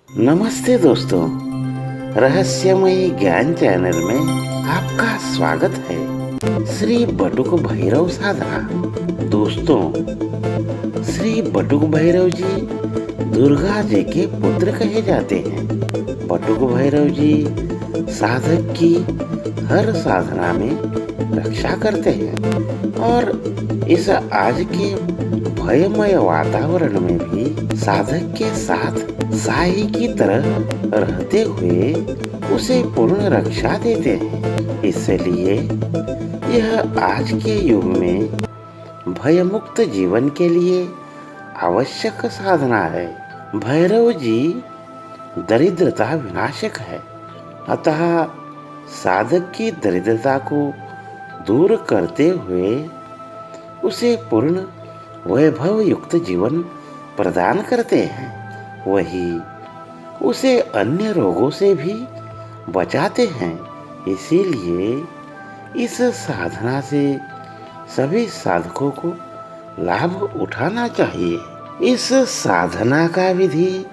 नमस्ते दोस्तों, रहस्यमयी ज्ञान चैनल में आपका स्वागत है। श्री बटुक भैरव साधना। दोस्तों, श्री बटुक भैरव जी दुर्गा जी के पुत्र कहे जाते हैं। बटुक भैरव जी साधक की हर साधना में रक्षा करते हैं और इस आज के भयमय वातावरण में भी साधक के साथ साई की तरह रहते हुए उसे पूर्ण रक्षा देते हैं। इसलिए यह आज के युग में भयमुक्त जीवन के लिए आवश्यक साधना है। भैरव जी दरिद्रता विनाशक है, अतः साधक की दरिद्रता को दूर करते हुए उसे पूर्ण वैभव युक्त जीवन प्रदान करते हैं। वही उसे अन्य रोगों से भी बचाते हैं। इसीलिए इस साधना से सभी साधकों को लाभ उठाना चाहिए। इस साधना का विधि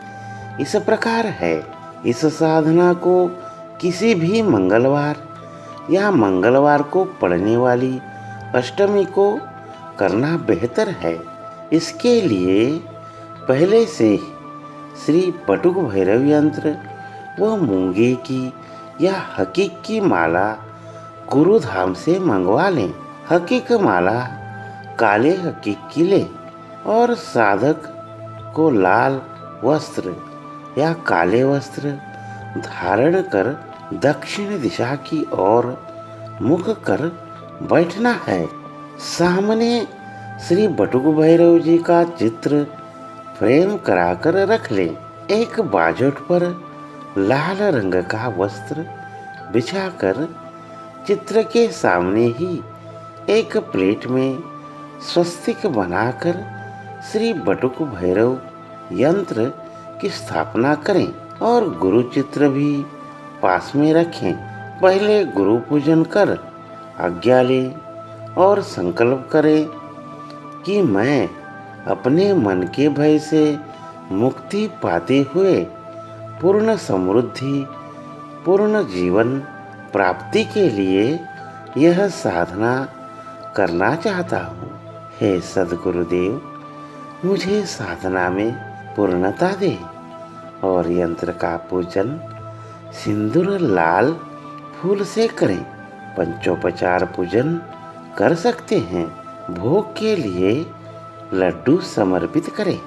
इस प्रकार है। इस साधना को किसी भी मंगलवार या मंगलवार को पड़ने वाली अष्टमी को करना बेहतर है। इसके लिए पहले से श्री बटुक भैरव यंत्र व मूंगे की या हकीक की माला गुरुधाम से मंगवा लें। हकीक माला काले हकीक की लें और साधक को लाल वस्त्र या काले वस्त्र धारण कर दक्षिण दिशा की ओर मुख कर बैठना है। सामने श्री बटुक भैरव जी का चित्र फ्रेम कराकर रख लें। एक बाजोट पर लाल रंग का वस्त्र बिछाकर चित्र के सामने ही एक प्लेट में स्वस्तिक बनाकर श्री बटुक भैरव यंत्र की स्थापना करें और गुरु चित्र भी पास में रखें। पहले गुरु पूजन कर आज्ञा लें और संकल्प करें कि मैं अपने मन के भय से मुक्ति पाते हुए पूर्ण समृद्धि, पूर्ण जीवन प्राप्ति के लिए यह साधना करना चाहता हूँ। हे सद्गुरुदेव, मुझे साधना में पूर्णता दे। और यंत्र का पूजन सिंदूर लाल फूल से करें। पंचोपचार पूजन कर सकते हैं। भोग के लिए लड्डू समर्पित करें।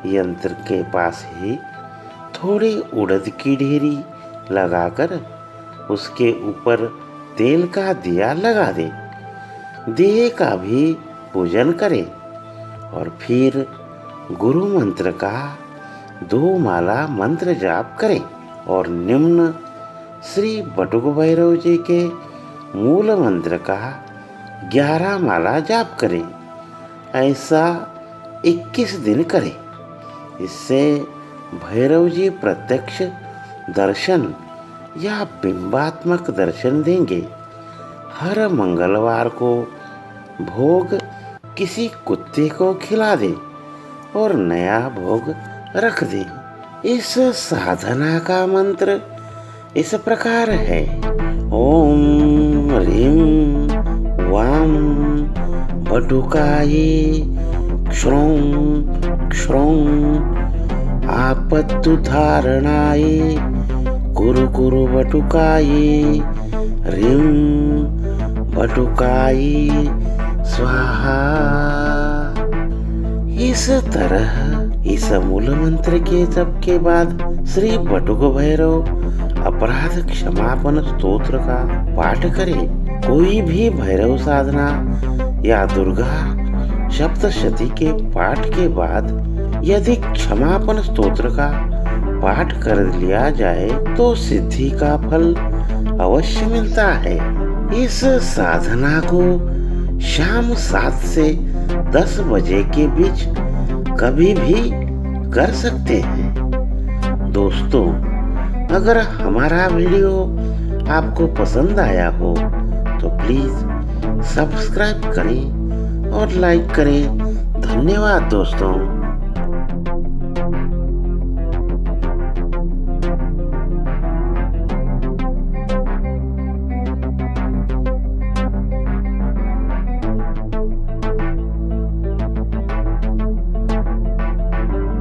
यंत्र के पास ही थोड़ी उड़द की ढेरी लगाकर उसके ऊपर तेल का दिया लगा दें। दिए का भी पूजन करें और फिर गुरु मंत्र का 2 माला मंत्र जाप करें और निम्न श्री बटुक भैरव जी के मूल मंत्र का 11 माला जाप करें। ऐसा 21 दिन करें। इससे भैरव जी प्रत्यक्ष दर्शन या बिंबात्मक दर्शन देंगे। हर मंगलवार को भोग किसी कुत्ते को खिला दें और नया भोग रख दें। इस साधना का मंत्र इस प्रकार है। ओम ह्रीं वां बटुकाये क्षौं क्षौं आपत्तुधारणाये कुरु बटुकाये ह्रीं बटुकाये स्वाहा। इस तरह इस मूल मंत्र के जप के बाद श्री बटुक भैरव अपराध क्षमापन स्तोत्र का पाठ करें। कोई भी भैरव साधना या दुर्गा सप्तशती के पाठ के बाद यदि क्षमापन स्तोत्र का पाठ कर लिया जाए तो सिद्धि का फल अवश्य मिलता है। इस साधना को शाम 7 से 10 बजे के बीच कभी भी कर सकते हैं। दोस्तों, अगर हमारा वीडियो आपको पसंद आया हो तो प्लीज सब्सक्राइब करें और लाइक करें। धन्यवाद दोस्तों।